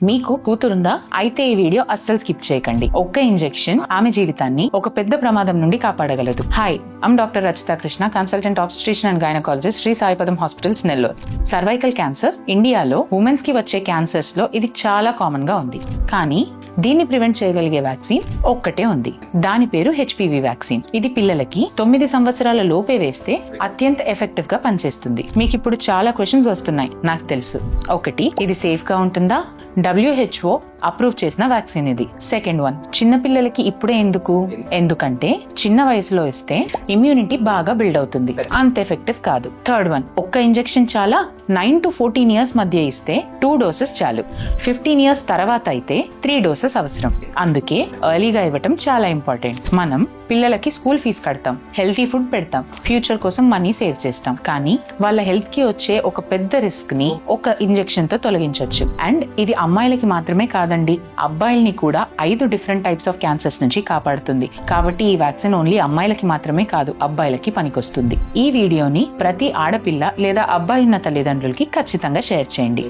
మీకు కూతురుందా? అయితే ఈ వీడియో అస్సలు స్కిప్ చేయకండి. ఒక్క ఇంజెక్షన్ ఆమె జీవితాన్ని ఒక పెద్ద ప్రమాదం నుండి కాపాడగలదు. Hi, I'm doctor Rachita Krishna, consultant obstetrician and gynaecologist, Shri Saipadam hospitals, Nellore. Cervical cancer ఇండియాలో ఉమెన్స్ కి వచ్చే క్యాన్సర్స్ లో ఇది చాలా కామన్ గా ఉంది. కానీ దీన్ని ప్రివెంట్ చేయగలిగే వ్యాక్సిన్ ఒక్కటే ఉంది. దాని పేరు హెచ్పివి వ్యాక్సిన్. ఇది పిల్లలకి 9 సంవత్సరాల లోపే వేస్తే అత్యంత ఎఫెక్టివ్ గా పనిచేస్తుంది. మీకు ఇప్పుడు చాలా క్వశ్చన్స్ వస్తున్నాయి, నాకు తెలుసు. ఒకటి, ఇది సేఫ్ గా ఉంటుందా? WHO అప్రూవ్ చేసిన వ్యాక్సిన్ ఇది. సెకండ్ వన్, చిన్న పిల్లలకి ఇప్పుడే ఎందుకు? ఎందుకంటే చిన్న వయసులో ఇస్తే ఇమ్యూనిటీ బాగా బిల్డ్ అవుతుంది, అంత ఎఫెక్టివ్ కాదు. థర్డ్ వన్, ఒక్క ఇంజెక్షన్ చాలా. 9 to 14 ఇయర్స్ మధ్య ఇస్తే 2 డోసెస్ చాలు. 15 ఇయర్స్ తర్వాత అయితే 3 డోసెస్ అవసరం. అందుకే ఎర్లీగా ఇవ్వటం చాలా ఇంపార్టెంట్. మనం పిల్లలకి స్కూల్ ఫీజు కడతాం, హెల్తీ ఫుడ్ పెడతాం, ఫ్యూచర్ కోసం మనీ సేవ్ చేస్తాం. కానీ వాళ్ళ హెల్త్ కి వచ్చే ఒక పెద్ద రిస్క్ ని ఒక ఇంజెక్షన్ తో తొలగించవచ్చు. అండ్ ఇది అమ్మాయిలకి మాత్రమే కాదండి, అబ్బాయిల్ని కూడా 5 డిఫరెంట్ టైప్స్ ఆఫ్ క్యాన్సర్స్ నుంచి కాపాడుతుంది. కాబట్టి ఈ వ్యాక్సిన్ ఓన్లీ అమ్మాయిలకి మాత్రమే కాదు, అబ్బాయిలకి పనికొస్తుంది. ఈ వీడియోని ప్రతి ఆడపిల్ల లేదా అబ్బాయి ఉన్న తల్లిదండ్రులకి ఖచ్చితంగా షేర్ చేయండి.